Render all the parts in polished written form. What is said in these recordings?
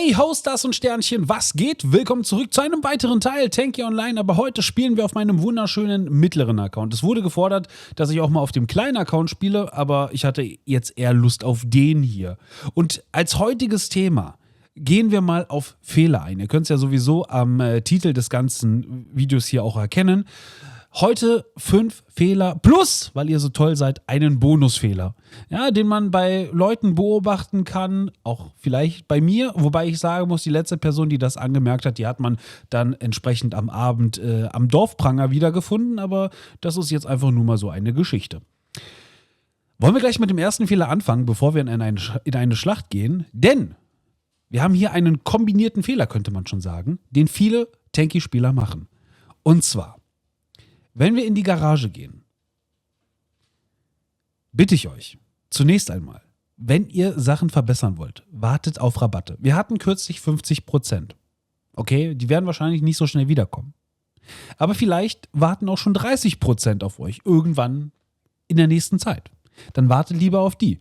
Hey, Hosters und Sternchen, was geht? Willkommen zurück zu einem weiteren Teil Tanky Online, aber heute spielen wir auf meinem wunderschönen mittleren Account. Es wurde gefordert, dass ich auch mal auf dem kleinen Account spiele, aber ich hatte jetzt eher Lust auf den hier. Und als heutiges Thema gehen wir mal auf Fehler ein. Ihr könnt es ja sowieso am Titel des ganzen Videos hier auch erkennen. Heute 5 Fehler plus, weil ihr so toll seid, einen Bonusfehler. Ja, den man bei Leuten beobachten kann, auch vielleicht bei mir. Wobei ich sagen muss, die letzte Person, die das angemerkt hat, die hat man dann entsprechend am Abend am Dorfpranger wiedergefunden. Aber das ist jetzt einfach nur mal so eine Geschichte. Wollen wir gleich mit dem ersten Fehler anfangen, bevor wir in eine Schlacht gehen? Denn wir haben hier einen kombinierten Fehler, könnte man schon sagen, den viele Tanky-Spieler machen. Und zwar: Wenn wir in die Garage gehen, bitte ich euch, zunächst einmal, wenn ihr Sachen verbessern wollt, wartet auf Rabatte. Wir hatten kürzlich 50%. Okay, die werden wahrscheinlich nicht so schnell wiederkommen. Aber vielleicht warten auch schon 30% auf euch irgendwann in der nächsten Zeit. Dann wartet lieber auf die.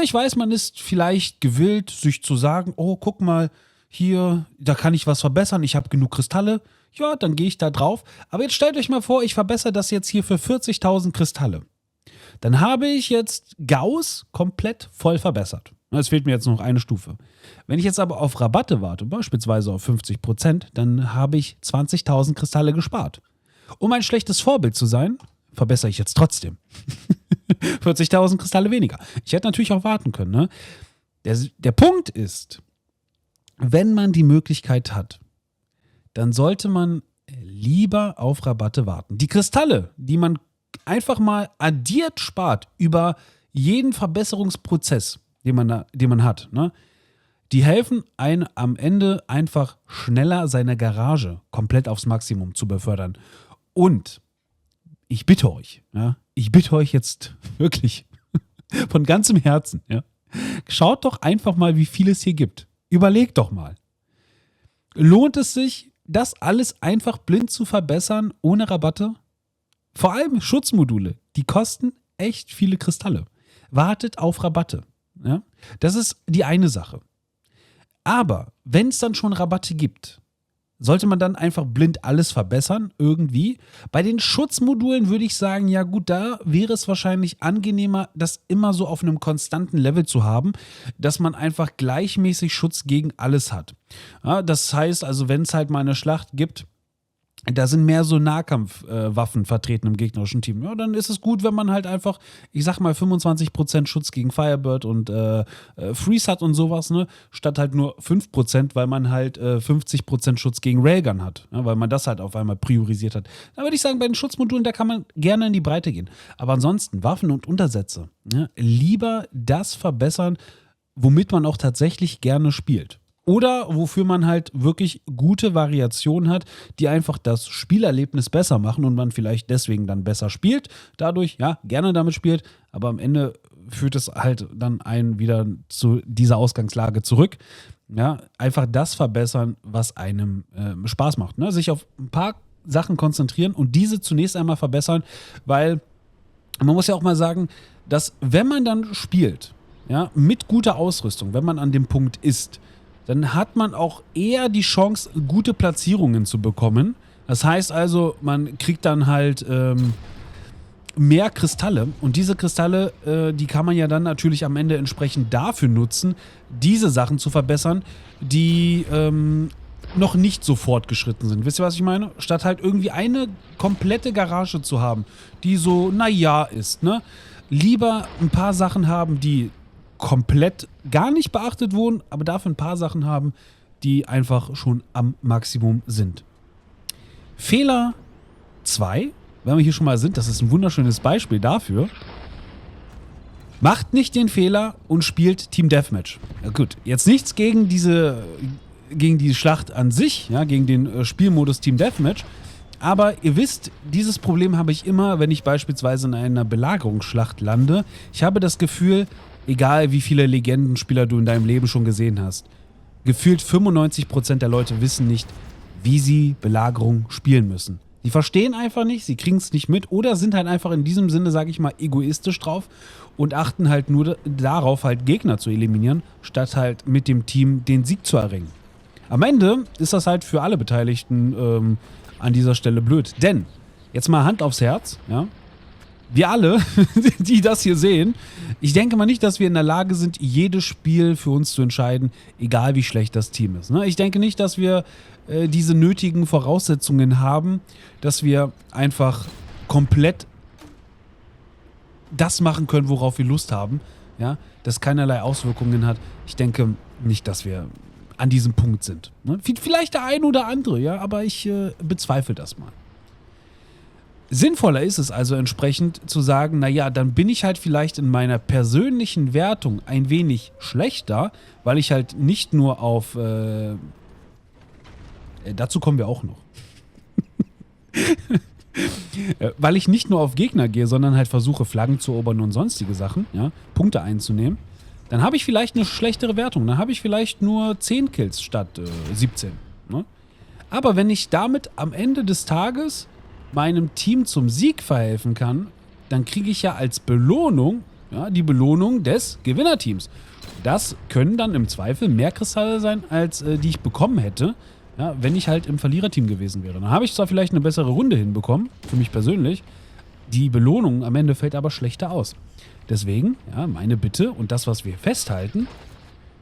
Ich weiß, man ist vielleicht gewillt, sich zu sagen, oh, guck mal, hier, da kann ich was verbessern, ich habe genug Kristalle. Ja, dann gehe ich da drauf. Aber jetzt stellt euch mal vor, ich verbessere das jetzt hier für 40.000 Kristalle. Dann habe ich jetzt Gauss komplett voll verbessert. Es fehlt mir jetzt noch eine Stufe. Wenn ich jetzt aber auf Rabatte warte, beispielsweise auf 50%, dann habe ich 20.000 Kristalle gespart. Um ein schlechtes Vorbild zu sein, verbessere ich jetzt trotzdem. 40.000 Kristalle weniger. Ich hätte natürlich auch warten können. Ne? Der Punkt ist, wenn man die Möglichkeit hat, dann sollte man lieber auf Rabatte warten. Die Kristalle, die man einfach mal addiert spart über jeden Verbesserungsprozess, den man hat, ne? Die helfen einem am Ende einfach schneller seine Garage komplett aufs Maximum zu befördern. Und ich bitte euch jetzt wirklich von ganzem Herzen, ja, schaut doch einfach mal, wie viel es hier gibt. Überlegt doch mal. Lohnt es sich, das alles einfach blind zu verbessern, ohne Rabatte? Vor allem Schutzmodule, die kosten echt viele Kristalle. Wartet auf Rabatte. Ja? Das ist die eine Sache. Aber wenn es dann schon Rabatte gibt, sollte man dann einfach blind alles verbessern, irgendwie? Bei den Schutzmodulen würde ich sagen, ja gut, da wäre es wahrscheinlich angenehmer, das immer so auf einem konstanten Level zu haben, dass man einfach gleichmäßig Schutz gegen alles hat. Ja, das heißt also, wenn es halt mal eine Schlacht gibt, da sind mehr so Nahkampfwaffen vertreten im gegnerischen Team. Ja, dann ist es gut, wenn man halt einfach, ich sag mal, 25% Schutz gegen Firebird und Freeze hat und sowas, ne? Statt halt nur 5%, weil man halt 50% Schutz gegen Railgun hat. Ja, weil man das halt auf einmal priorisiert hat. Da würde ich sagen, bei den Schutzmodulen, da kann man gerne in die Breite gehen. Aber ansonsten, Waffen und Untersätze, ne? Lieber das verbessern, womit man auch tatsächlich gerne spielt. Oder wofür man halt wirklich gute Variationen hat, die einfach das Spielerlebnis besser machen und man vielleicht deswegen dann besser spielt. Dadurch, ja, gerne damit spielt, aber am Ende führt es halt dann einen wieder zu dieser Ausgangslage zurück. Ja, einfach das verbessern, was einem Spaß macht. Ne? Sich auf ein paar Sachen konzentrieren und diese zunächst einmal verbessern, weil man muss ja auch mal sagen, dass wenn man dann spielt, ja, mit guter Ausrüstung, wenn man an dem Punkt ist, dann hat man auch eher die Chance, gute Platzierungen zu bekommen. Das heißt also, man kriegt dann halt mehr Kristalle. Und diese Kristalle, die kann man ja dann natürlich am Ende entsprechend dafür nutzen, diese Sachen zu verbessern, die noch nicht so fortgeschritten sind. Wisst ihr, was ich meine? Statt halt irgendwie eine komplette Garage zu haben, die so, naja, ist, ne? Lieber ein paar Sachen haben, die komplett gar nicht beachtet wurden, aber dafür ein paar Sachen haben, die einfach schon am Maximum sind. Fehler 2, wenn wir hier schon mal sind, das ist ein wunderschönes Beispiel dafür. Macht nicht den Fehler und spielt Team Deathmatch. Ja gut, jetzt nichts gegen die Schlacht an sich, ja, gegen den Spielmodus Team Deathmatch, aber ihr wisst, dieses Problem habe ich immer, wenn ich beispielsweise in einer Belagerungsschlacht lande. Ich habe das Gefühl, egal wie viele Legendenspieler du in deinem Leben schon gesehen hast, gefühlt 95% der Leute wissen nicht, wie sie Belagerung spielen müssen. Die verstehen einfach nicht, sie kriegen es nicht mit oder sind halt einfach in diesem Sinne, sage ich mal, egoistisch drauf und achten halt nur darauf, halt Gegner zu eliminieren, statt halt mit dem Team den Sieg zu erringen. Am Ende ist das halt für alle Beteiligten an dieser Stelle blöd. Denn, jetzt mal Hand aufs Herz, ja, wir alle, die das hier sehen, ich denke mal nicht, dass wir in der Lage sind, jedes Spiel für uns zu entscheiden, egal wie schlecht das Team ist. Ne? Ich denke nicht, dass wir diese nötigen Voraussetzungen haben, dass wir einfach komplett das machen können, worauf wir Lust haben, ja, das keinerlei Auswirkungen hat. Ich denke nicht, dass wir an diesem Punkt sind. Ne? Vielleicht der ein oder andere, ja, aber ich bezweifle das mal. Sinnvoller ist es also entsprechend zu sagen, naja, dann bin ich halt vielleicht in meiner persönlichen Wertung ein wenig schlechter, weil ich halt nicht nur auf, dazu kommen wir auch noch, weil ich nicht nur auf Gegner gehe, sondern halt versuche, Flaggen zu erobern und sonstige Sachen, ja, Punkte einzunehmen, dann habe ich vielleicht eine schlechtere Wertung. Dann habe ich vielleicht nur 10 Kills statt 17. Ne? Aber wenn ich damit am Ende des Tages meinem Team zum Sieg verhelfen kann, dann kriege ich ja als Belohnung, ja, die Belohnung des Gewinnerteams. Das können dann im Zweifel mehr Kristalle sein, als die ich bekommen hätte, ja, wenn ich halt im Verliererteam gewesen wäre. Dann habe ich zwar vielleicht eine bessere Runde hinbekommen, für mich persönlich, die Belohnung am Ende fällt aber schlechter aus. Deswegen, ja, meine Bitte und das, was wir festhalten,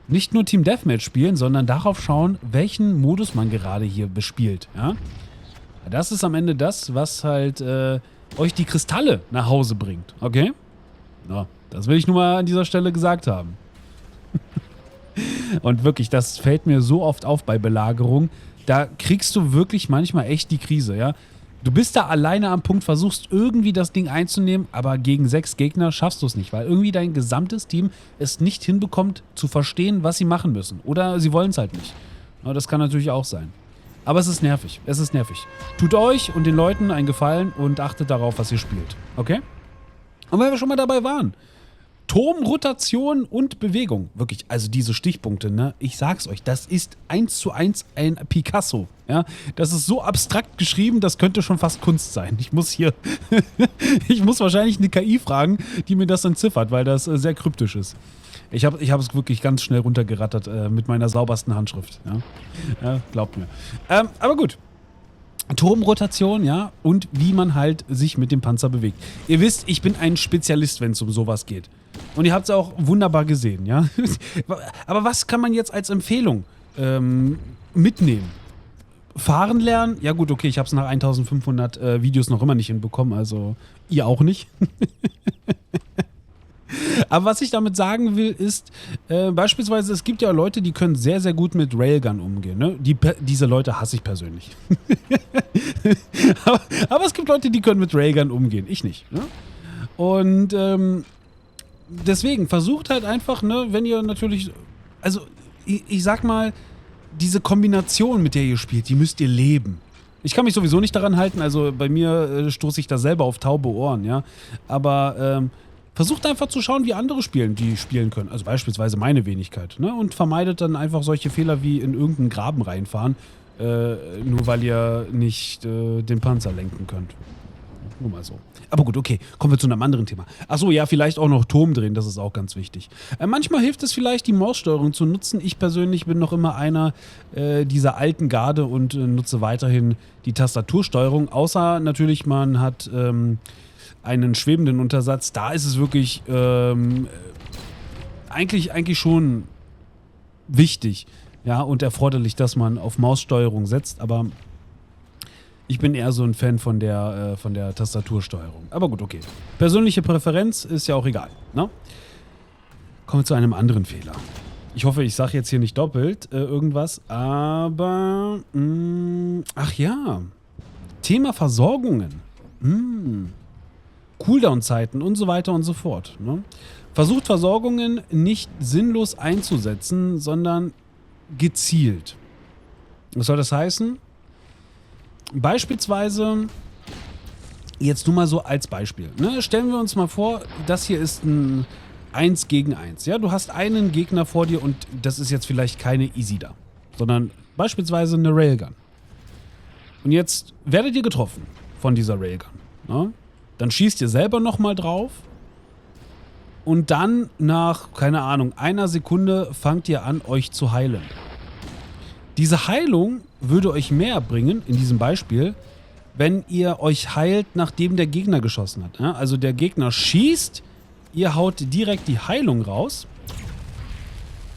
nicht nur Team Deathmatch spielen, sondern darauf schauen, welchen Modus man gerade hier bespielt. Ja? Das ist am Ende das, was halt euch die Kristalle nach Hause bringt. Okay? Ja, das will ich nur mal an dieser Stelle gesagt haben. Und wirklich, das fällt mir so oft auf bei Belagerung. Da kriegst du wirklich manchmal echt die Krise, ja. Du bist da alleine am Punkt, versuchst irgendwie das Ding einzunehmen, aber gegen 6 Gegner schaffst du es nicht, weil irgendwie dein gesamtes Team es nicht hinbekommt, zu verstehen, was sie machen müssen. Oder sie wollen es halt nicht. Ja, das kann natürlich auch sein. Aber es ist nervig. Es ist nervig. Tut euch und den Leuten einen Gefallen und achtet darauf, was ihr spielt. Okay? Und wenn wir schon mal dabei waren, Turmrotation und Bewegung. Wirklich, also diese Stichpunkte, ne? Ich sag's euch, das ist 1:1 ein Picasso. Ja? Das ist so abstrakt geschrieben, das könnte schon fast Kunst sein. Ich muss hier, ich muss wahrscheinlich eine KI fragen, die mir das entziffert, weil das sehr kryptisch ist. Ich hab es wirklich ganz schnell runtergerattert mit meiner saubersten Handschrift. Ja, ja, glaubt mir. Aber gut. Turmrotation, ja, und wie man halt sich mit dem Panzer bewegt. Ihr wisst, ich bin ein Spezialist, wenn es um sowas geht. Und ihr habt es auch wunderbar gesehen, ja. Aber was kann man jetzt als Empfehlung mitnehmen? Fahren lernen? Ja gut, okay, ich habe es nach 1500 Videos noch immer nicht hinbekommen, also ihr auch nicht. Aber was ich damit sagen will, ist, beispielsweise, es gibt ja Leute, die können sehr, sehr gut mit Railgun umgehen. Ne? Diese Leute hasse ich persönlich. aber es gibt Leute, die können mit Railgun umgehen. Ich nicht. Ne? Und deswegen, versucht halt einfach, ne, wenn ihr natürlich, also ich sag mal, diese Kombination, mit der ihr spielt, die müsst ihr leben. Ich kann mich sowieso nicht daran halten, also bei mir stoße ich da selber auf taube Ohren, ja. Aber versucht einfach zu schauen, wie andere spielen, die spielen können. Also beispielsweise meine Wenigkeit. Ne? Und vermeidet dann einfach solche Fehler wie in irgendeinen Graben reinfahren, nur weil ihr nicht den Panzer lenken könnt. Nur mal so. Aber gut, okay, kommen wir zu einem anderen Thema. Achso, ja, vielleicht auch noch Turm drehen, das ist auch ganz wichtig. Manchmal hilft es vielleicht, die Maussteuerung zu nutzen. Ich persönlich bin noch immer einer dieser alten Garde und nutze weiterhin die Tastatursteuerung. Außer natürlich, man hat einen schwebenden Untersatz. Da ist es wirklich eigentlich schon wichtig, ja, und erforderlich, dass man auf Maussteuerung setzt, aber ich bin eher so ein Fan von der Tastatursteuerung. Aber gut, okay. Persönliche Präferenz ist ja auch egal. Ne? Kommen wir zu einem anderen Fehler. Ich hoffe, ich sage jetzt hier nicht doppelt irgendwas, aber ach ja, Thema Versorgungen. Cooldown-Zeiten und so weiter und so fort. Ne? Versucht Versorgungen nicht sinnlos einzusetzen, sondern gezielt. Was soll das heißen? Beispielsweise, jetzt nur mal so als Beispiel. Ne? Stellen wir uns mal vor, das hier ist ein 1 gegen 1. Ja? Du hast einen Gegner vor dir und das ist jetzt vielleicht keine Isida, sondern beispielsweise eine Railgun. Und jetzt werdet ihr getroffen von dieser Railgun. Ne? Dann schießt ihr selber nochmal drauf und dann nach, keine Ahnung, einer Sekunde fangt ihr an, euch zu heilen. Diese Heilung würde euch mehr bringen, in diesem Beispiel, wenn ihr euch heilt, nachdem der Gegner geschossen hat. Ja? Also der Gegner schießt, ihr haut direkt die Heilung raus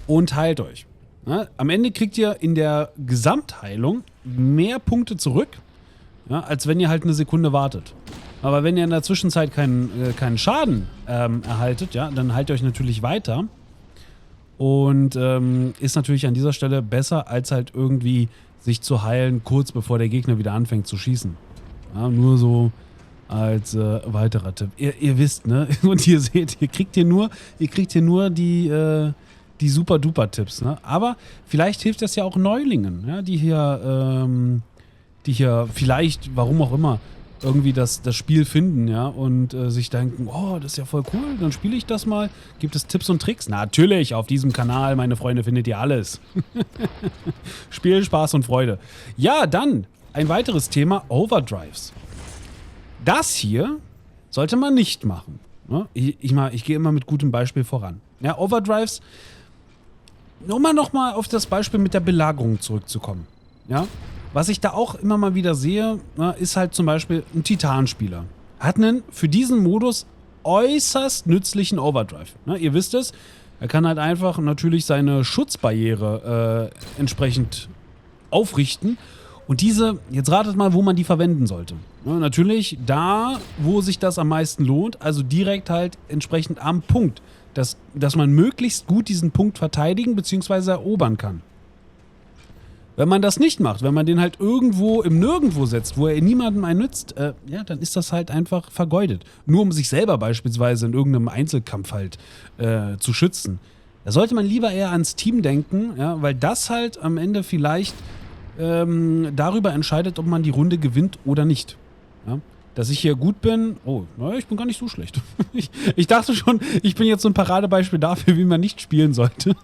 und heilt euch. Ja? Am Ende kriegt ihr in der Gesamtheilung mehr Punkte zurück, ja, als wenn ihr halt eine Sekunde wartet. Aber wenn ihr in der Zwischenzeit keinen Schaden erhaltet, ja, dann heilt ihr euch natürlich weiter. Und ist natürlich an dieser Stelle besser, als halt irgendwie sich zu heilen, kurz bevor der Gegner wieder anfängt zu schießen. Ja, nur so als weiterer Tipp. Ihr wisst, ne? Und ihr seht, ihr kriegt hier nur die Super-Duper-Tipps. Ne? Aber vielleicht hilft das ja auch Neulingen, ja? die hier vielleicht, warum auch immer, irgendwie das Spiel finden, ja, und sich denken, oh, das ist ja voll cool, dann spiele ich das mal. Gibt es Tipps und Tricks? Natürlich, auf diesem Kanal, meine Freunde, findet ihr alles. Spiel, Spaß und Freude. Ja, dann ein weiteres Thema, Overdrives. Das hier sollte man nicht machen. Ne? Ich gehe immer mit gutem Beispiel voran. Ja, Overdrives, um mal nochmal auf das Beispiel mit der Belagerung zurückzukommen. Ja, was ich da auch immer mal wieder sehe, ist halt zum Beispiel ein Titanspieler. Hat einen für diesen Modus äußerst nützlichen Overdrive. Ihr wisst es, er kann halt einfach natürlich seine Schutzbarriere entsprechend aufrichten. Und diese, jetzt ratet mal, wo man die verwenden sollte. Natürlich da, wo sich das am meisten lohnt, also direkt halt entsprechend am Punkt, dass man möglichst gut diesen Punkt verteidigen bzw. erobern kann. Wenn man das nicht macht, wenn man den halt irgendwo im Nirgendwo setzt, wo er niemandem einen nützt, ja, dann ist das halt einfach vergeudet. Nur um sich selber beispielsweise in irgendeinem Einzelkampf halt zu schützen. Da sollte man lieber eher ans Team denken, ja, weil das halt am Ende vielleicht darüber entscheidet, ob man die Runde gewinnt oder nicht. Ja? Dass ich hier gut bin, oh, naja, ich bin gar nicht so schlecht. Ich dachte schon, ich bin jetzt so ein Paradebeispiel dafür, wie man nicht spielen sollte.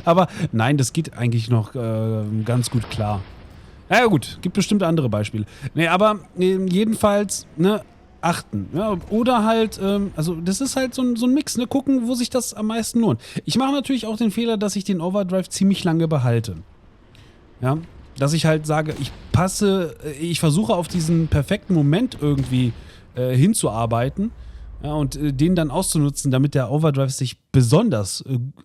Aber nein, das geht eigentlich noch ganz gut klar. Naja gut, gibt bestimmt andere Beispiele. Nee, aber jedenfalls, ne, achten. Ja, oder halt, also das ist halt so ein Mix, ne, gucken, wo sich das am meisten lohnt. Ich mache natürlich auch den Fehler, dass ich den Overdrive ziemlich lange behalte. Ja, dass ich halt sage, ich versuche auf diesen perfekten Moment irgendwie hinzuarbeiten. Ja, und den dann auszunutzen, damit der Overdrive sich besonders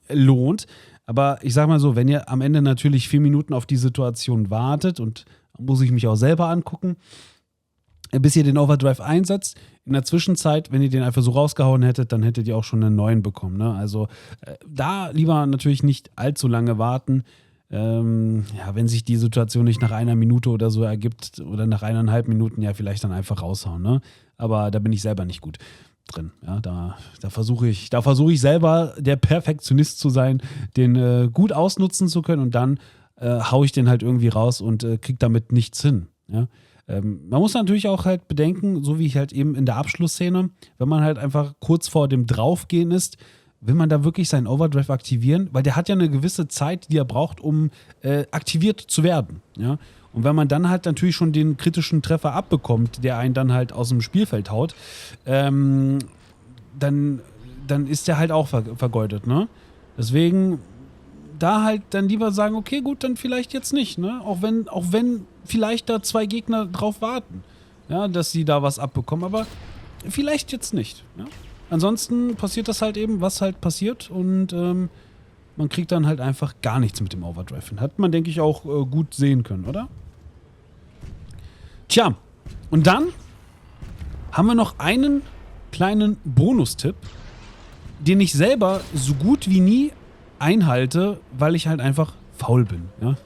lohnt. Aber ich sag mal so, wenn ihr am Ende natürlich 4 Minuten auf die Situation wartet, und muss ich mich auch selber angucken, bis ihr den Overdrive einsetzt, in der Zwischenzeit, wenn ihr den einfach so rausgehauen hättet, dann hättet ihr auch schon einen neuen bekommen. Ne? Also da lieber natürlich nicht allzu lange warten. Ja, wenn sich die Situation nicht nach 1 Minute oder so ergibt oder nach 1,5 Minuten, ja, vielleicht dann einfach raushauen. Ne? Aber da bin ich selber nicht gut drin. Ja, da versuche ich selber der Perfektionist zu sein, den gut ausnutzen zu können, und dann haue ich den halt irgendwie raus und kriege damit nichts hin. Ja? Man muss natürlich auch halt bedenken, so wie ich halt eben in der Abschlussszene, wenn man halt einfach kurz vor dem Draufgehen ist, will man da wirklich seinen Overdrive aktivieren? Weil der hat ja eine gewisse Zeit, die er braucht, um aktiviert zu werden. Ja? Und wenn man dann halt natürlich schon den kritischen Treffer abbekommt, der einen dann halt aus dem Spielfeld haut, dann ist der halt auch vergeudet. Ne? Deswegen da halt dann lieber sagen, okay, gut, dann vielleicht jetzt nicht. Ne? Auch wenn vielleicht da 2 Gegner drauf warten, ja, dass sie da was abbekommen. Aber vielleicht jetzt nicht. Ja? Ansonsten passiert das halt eben, was halt passiert, und man kriegt dann halt einfach gar nichts mit dem Overdrive hin. Hat man, denke ich, auch gut sehen können, oder? Tja, und dann haben wir noch einen kleinen Bonustipp, den ich selber so gut wie nie einhalte, weil ich halt einfach faul bin. Ja?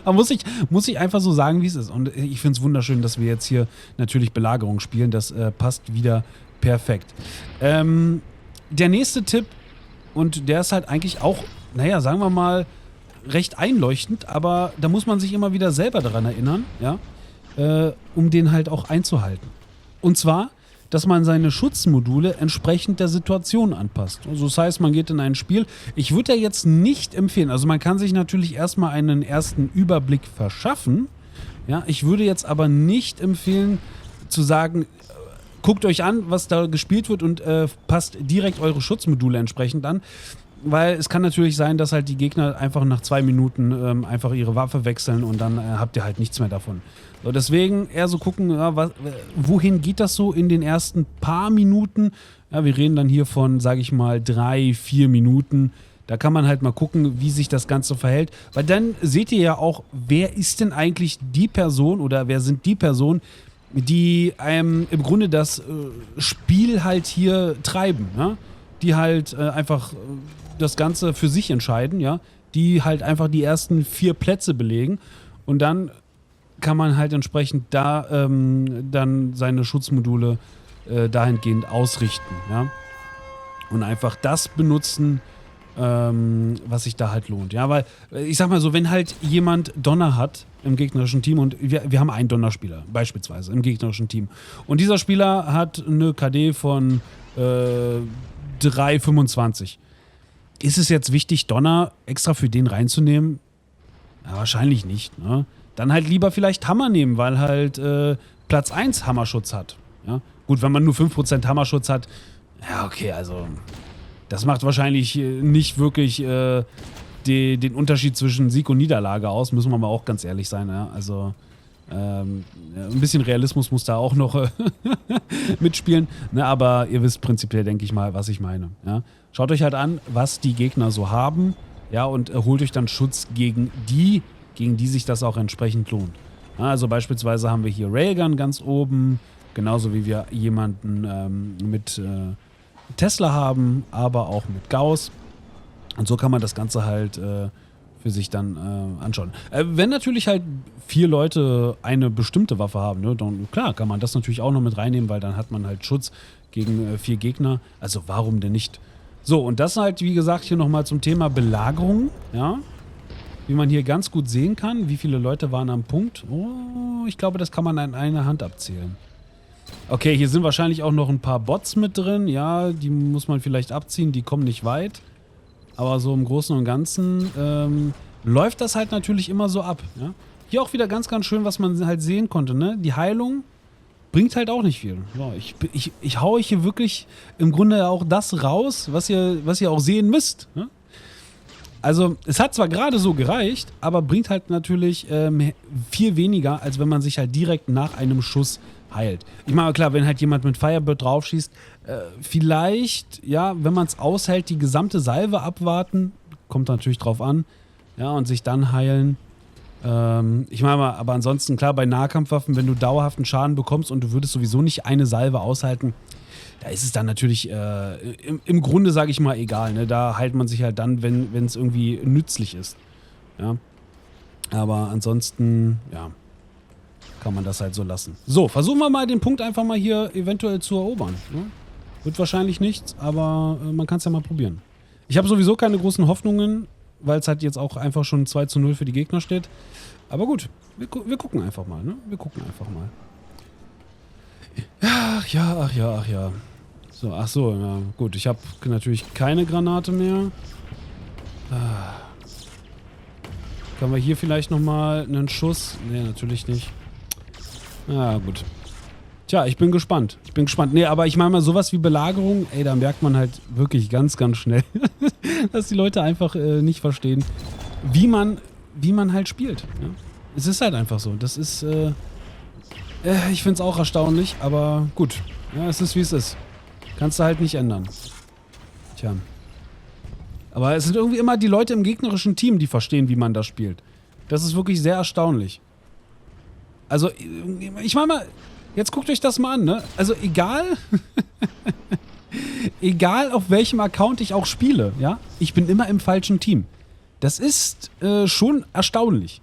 Aber muss ich einfach so sagen, wie es ist. Und ich finde es wunderschön, dass wir jetzt hier natürlich Belagerung spielen. Das passt wieder perfekt. Der nächste Tipp, und der ist halt eigentlich auch, naja, sagen wir mal, recht einleuchtend, aber da muss man sich immer wieder selber daran erinnern, ja, um den halt auch einzuhalten. Und zwar, dass man seine Schutzmodule entsprechend der Situation anpasst. Also das heißt, man geht in ein Spiel. Ich würde ja jetzt nicht empfehlen, also man kann sich natürlich erstmal einen ersten Überblick verschaffen. Ja, ich würde jetzt aber nicht empfehlen, zu sagen, guckt euch an, was da gespielt wird, und passt direkt eure Schutzmodule entsprechend an. weil es kann natürlich sein, dass halt die Gegner einfach nach 2 Minuten einfach ihre Waffe wechseln und dann habt ihr halt nichts mehr davon. So, deswegen eher so gucken, ja, wohin geht das so in den ersten paar Minuten? Ja, wir reden dann hier von, sage ich mal, 3, 4 Minuten. Da kann man halt mal gucken, wie sich das Ganze verhält. Weil dann seht ihr ja auch, wer ist denn eigentlich die Person oder wer sind die Personen, die im Grunde das Spiel halt hier treiben. Ja? Die halt einfach das Ganze für sich entscheiden. Ja? Die halt einfach die ersten 4 Plätze belegen. Und dann kann man halt entsprechend da dann seine Schutzmodule dahingehend ausrichten. Ja? Und einfach das benutzen, was sich da halt lohnt. Ja, weil ich sag mal so, wenn halt jemand Donner hat im gegnerischen Team und wir haben einen Donnerspieler beispielsweise im gegnerischen Team und dieser Spieler hat eine KD von 3,25. Ist es jetzt wichtig, Donner extra für den reinzunehmen? Ja, wahrscheinlich nicht. Ne? Dann halt lieber vielleicht Hammer nehmen, weil halt Platz 1 Hammerschutz hat. Ja? Gut, wenn man nur 5% Hammerschutz hat, ja okay, also das macht wahrscheinlich nicht wirklich den Unterschied zwischen Sieg und Niederlage aus, müssen wir mal auch ganz ehrlich sein. Ja? Also ein bisschen Realismus muss da auch noch mitspielen, ne? Aber ihr wisst prinzipiell, denke ich mal, was ich meine. Ja? Schaut euch halt an, was die Gegner so haben, ja, und holt euch dann Schutz gegen die sich das auch entsprechend lohnt. Ja, also beispielsweise haben wir hier Railgun ganz oben, genauso wie wir jemanden mit Tesla haben, aber auch mit Gauss. Und so kann man das Ganze halt für sich dann anschauen. Wenn natürlich halt 4 Leute eine bestimmte Waffe haben, ne, dann klar kann man das natürlich auch noch mit reinnehmen, weil dann hat man halt Schutz gegen 4 Gegner. Also warum denn nicht? So, und das halt, wie gesagt, hier nochmal zum Thema Belagerung, ja. Wie man hier ganz gut sehen kann, wie viele Leute waren am Punkt. Oh, ich glaube, das kann man an einer Hand abzählen. Okay, hier sind wahrscheinlich auch noch ein paar Bots mit drin. Ja, die muss man vielleicht abziehen, die kommen nicht weit. Aber so im Großen und Ganzen läuft das halt natürlich immer so ab. Ja? Hier auch wieder ganz, ganz schön, was man halt sehen konnte. Ne? Die Heilung bringt halt auch nicht viel. So, ich haue hier wirklich im Grunde auch das raus, was ihr auch sehen müsst. Ne? Also, es hat zwar gerade so gereicht, aber bringt halt natürlich viel weniger, als wenn man sich halt direkt nach einem Schuss heilt. Ich meine, klar, wenn halt jemand mit Firebird draufschießt, vielleicht, ja, wenn man es aushält, die gesamte Salve abwarten, kommt natürlich drauf an, ja, und sich dann heilen. Ich meine mal, aber ansonsten, klar, bei Nahkampfwaffen, wenn du dauerhaften Schaden bekommst und du würdest sowieso nicht eine Salve aushalten, da ist es dann natürlich im Grunde, sage ich mal, egal. Ne? Da heilt man sich halt dann, wenn es irgendwie nützlich ist. Ja? Aber ansonsten, ja, kann man das halt so lassen. So, versuchen wir mal den Punkt einfach mal hier eventuell zu erobern. Ne? Wird wahrscheinlich nichts, aber man kann es ja mal probieren. Ich habe sowieso keine großen Hoffnungen, weil es halt jetzt auch einfach schon 2:0 für die Gegner steht. Aber gut, wir gucken einfach mal. Ne? Wir gucken einfach mal. Ach ja. So, ach so, ja, gut. Ich habe natürlich keine Granate mehr. Können wir hier vielleicht nochmal einen Schuss? Nee, natürlich nicht. Ja, gut. Tja, ich bin gespannt. Nee, aber ich meine mal, sowas wie Belagerung, ey, da merkt man halt wirklich ganz, ganz schnell, dass die Leute einfach nicht verstehen, wie man halt spielt. Ja? Es ist halt einfach so. Das ist, ich finde es auch erstaunlich, aber gut. Ja, es ist, wie es ist. Kannst du halt nicht ändern. Tja. Aber es sind irgendwie immer die Leute im gegnerischen Team, die verstehen, wie man das spielt. Das ist wirklich sehr erstaunlich. Also, ich meine mal, jetzt guckt euch das mal an, ne? Also egal, egal auf welchem Account ich auch spiele, ja, ich bin immer im falschen Team. Das ist schon erstaunlich.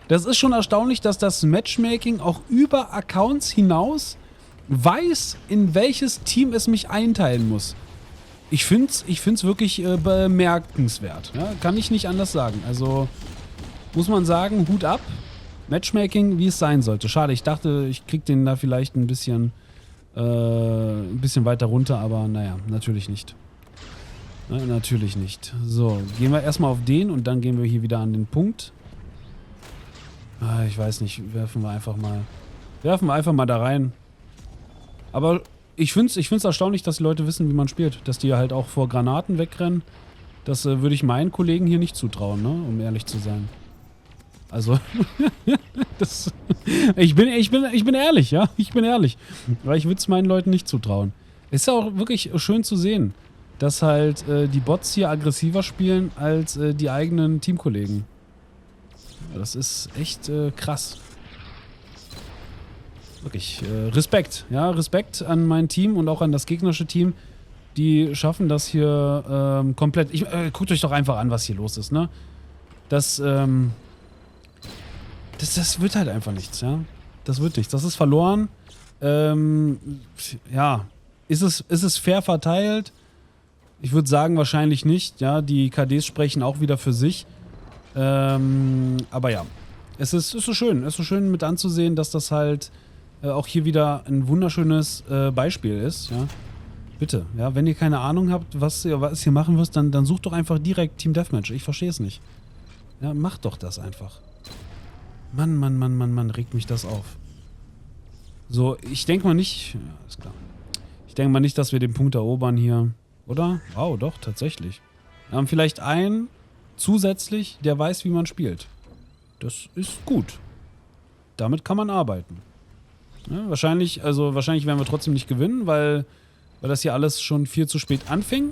Das ist schon erstaunlich, dass das Matchmaking auch über Accounts hinaus weiß, in welches Team es mich einteilen muss. Ich find's wirklich bemerkenswert. Ja? Kann ich nicht anders sagen. Also muss man sagen, Hut ab. Matchmaking, wie es sein sollte. Schade, ich dachte, ich krieg den da vielleicht ein bisschen weiter runter, aber naja, natürlich nicht. Natürlich nicht. So, gehen wir erstmal auf den und dann gehen wir hier wieder an den Punkt. Ich weiß nicht, werfen wir einfach mal da rein. Aber ich find's erstaunlich, dass die Leute wissen, wie man spielt. Dass die halt auch vor Granaten wegrennen. Das würde ich meinen Kollegen hier nicht zutrauen, ne? Um ehrlich zu sein. Also, ich bin ehrlich, ja? Ich bin ehrlich. Weil ich würde es meinen Leuten nicht zutrauen. Ist ja auch wirklich schön zu sehen, dass halt die Bots hier aggressiver spielen als die eigenen Teamkollegen. Ja, das ist echt krass. Wirklich Respekt. Ja, Respekt an mein Team und auch an das gegnerische Team. Die schaffen das hier komplett. Guckt euch doch einfach an, was hier los ist, ne? Das wird halt einfach nichts, ja. Das wird nichts. Das ist verloren. Ja. Ist es fair verteilt? Ich würde sagen, wahrscheinlich nicht. Ja, die KDs sprechen auch wieder für sich. Aber ja. Es ist so schön. Es ist so schön mit anzusehen, dass das halt auch hier wieder ein wunderschönes Beispiel ist, ja. Bitte, ja, wenn ihr keine Ahnung habt, was ihr machen müsst, dann sucht doch einfach direkt Team Deathmatch. Ich verstehe es nicht. Ja, macht doch das einfach. Mann, regt mich das auf. So, ich denke mal nicht, ja, ist klar. Ich denke mal nicht, dass wir den Punkt erobern hier, oder? Wow, doch, tatsächlich. Wir haben vielleicht einen zusätzlich, der weiß, wie man spielt. Das ist gut. Damit kann man arbeiten. Ja, wahrscheinlich werden wir trotzdem nicht gewinnen, weil das hier alles schon viel zu spät anfing.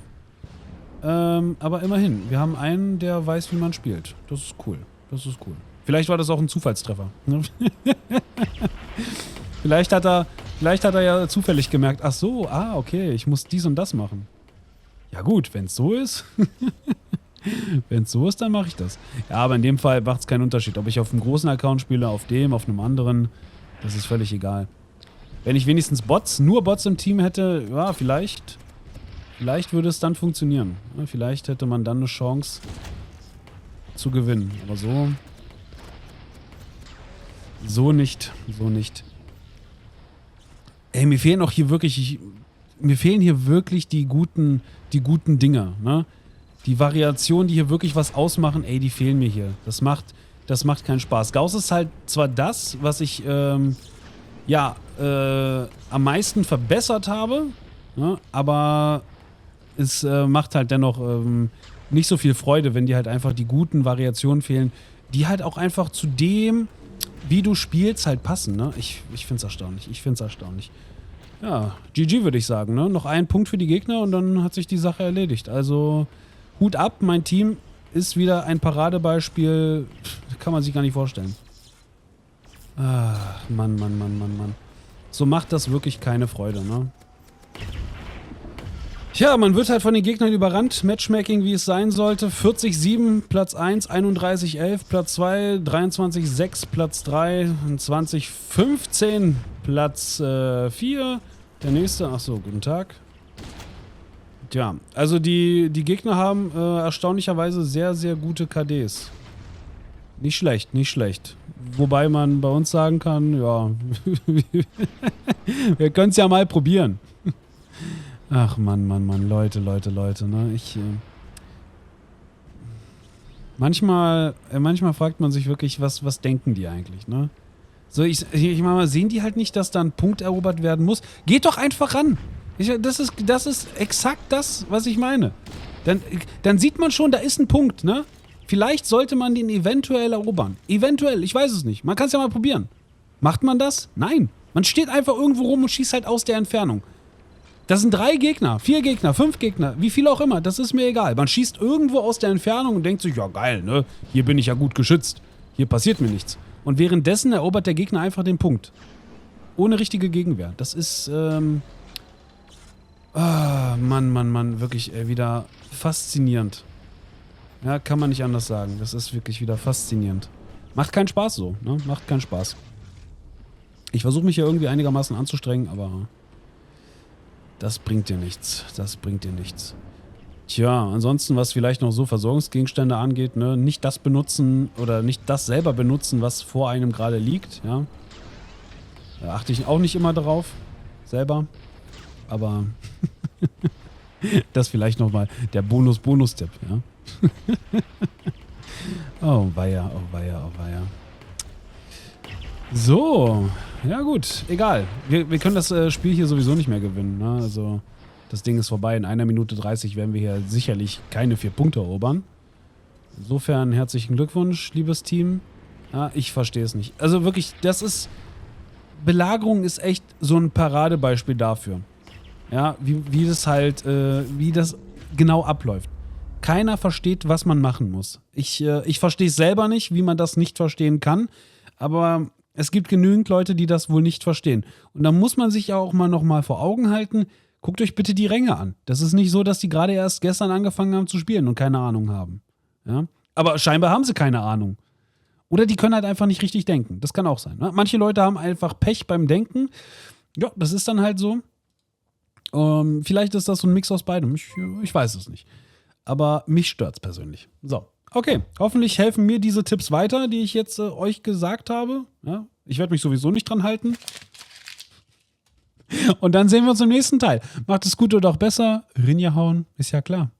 Aber immerhin, wir haben einen, der weiß, wie man spielt. Das ist cool. Das ist cool. Vielleicht war das auch ein Zufallstreffer. Vielleicht hat er ja zufällig gemerkt, ach so, okay, ich muss dies und das machen. Ja gut, wenn es so ist. Wenn es so ist, dann mache ich das. Ja, aber in dem Fall macht es keinen Unterschied. Ob ich auf einem großen Account spiele, auf einem anderen, das ist völlig egal. Wenn ich wenigstens nur Bots im Team hätte, ja, vielleicht würde es dann funktionieren. Ja, vielleicht hätte man dann eine Chance zu gewinnen. Aber so nicht. So nicht. Ey, mir fehlen hier wirklich die guten Dinger, ne? Die Variationen, die hier wirklich was ausmachen, ey, die fehlen mir hier. Das macht keinen Spaß. Gauss ist halt zwar das, was ich, am meisten verbessert habe, ne? Aber es macht halt dennoch nicht so viel Freude, wenn dir halt einfach die guten Variationen fehlen, die halt auch einfach zu dem, wie du spielst, halt passen, ne? Ich find's erstaunlich. Ja, GG würde ich sagen, ne? Noch ein Punkt für die Gegner und dann hat sich die Sache erledigt. Also, Hut ab, mein Team ist wieder ein Paradebeispiel, kann man sich gar nicht vorstellen. Ach, Mann. So macht das wirklich keine Freude, ne? Tja, man wird halt von den Gegnern überrannt. Matchmaking, wie es sein sollte. 40-7, Platz 1, 31-11, Platz 2, 23-6, Platz 3, 20-15, Platz 4. Der nächste, achso, guten Tag. Tja, also die Gegner haben erstaunlicherweise sehr, sehr gute KDs. Nicht schlecht. Wobei man bei uns sagen kann, ja, wir können es ja mal probieren. Ach Mann, Leute, ne? Manchmal fragt man sich wirklich, was denken die eigentlich, ne? So, ich meine mal, sehen die halt nicht, dass da ein Punkt erobert werden muss? Geht doch einfach ran! Das ist exakt das, was ich meine. Dann sieht man schon, da ist ein Punkt, ne? Vielleicht sollte man den eventuell erobern. Eventuell, ich weiß es nicht. Man kann es ja mal probieren. Macht man das? Nein. Man steht einfach irgendwo rum und schießt halt aus der Entfernung. Das sind 3 Gegner, 4 Gegner, 5 Gegner, wie viel auch immer, das ist mir egal. Man schießt irgendwo aus der Entfernung und denkt sich, ja geil, ne? Hier bin ich ja gut geschützt. Hier passiert mir nichts. Und währenddessen erobert der Gegner einfach den Punkt. Ohne richtige Gegenwehr. Das ist, Mann, wirklich wieder faszinierend. Ja, kann man nicht anders sagen. Das ist wirklich wieder faszinierend. Macht keinen Spaß so, ne? Macht keinen Spaß. Ich versuche mich hier irgendwie einigermaßen anzustrengen, aber das bringt dir nichts. Tja, ansonsten, was vielleicht noch so Versorgungsgegenstände angeht, ne, nicht das benutzen oder nicht das selber benutzen, was vor einem gerade liegt, ja. Da achte ich auch nicht immer drauf, selber. Aber das vielleicht nochmal der Bonus-Tipp, ja. Oh weia. So, ja gut, egal. Wir können das Spiel hier sowieso nicht mehr gewinnen, ne? Also Das Ding ist vorbei. In 1 Minute 30 werden wir hier sicherlich keine 4 Punkte erobern. Insofern herzlichen Glückwunsch, liebes Team. Ja, ich verstehe es nicht. Also wirklich, Belagerung ist echt so ein Paradebeispiel dafür. Ja, wie das genau abläuft. Keiner versteht, was man machen muss. Ich verstehe es selber nicht, wie man das nicht verstehen kann, aber es gibt genügend Leute, die das wohl nicht verstehen. Und da muss man sich ja auch mal nochmal vor Augen halten, guckt euch bitte die Ränge an. Das ist nicht so, dass die gerade erst gestern angefangen haben zu spielen und keine Ahnung haben. Ja? Aber scheinbar haben sie keine Ahnung. Oder die können halt einfach nicht richtig denken. Das kann auch sein. Ne? Manche Leute haben einfach Pech beim Denken. Ja, das ist dann halt so. Vielleicht ist das so ein Mix aus beidem. Ich weiß es nicht. Aber mich stört's persönlich. So, okay. Hoffentlich helfen mir diese Tipps weiter, die ich jetzt euch gesagt habe. Ja? Ich werde mich sowieso nicht dran halten. Und dann sehen wir uns im nächsten Teil. Macht es gut oder auch besser. Rinja hauen, ist ja klar.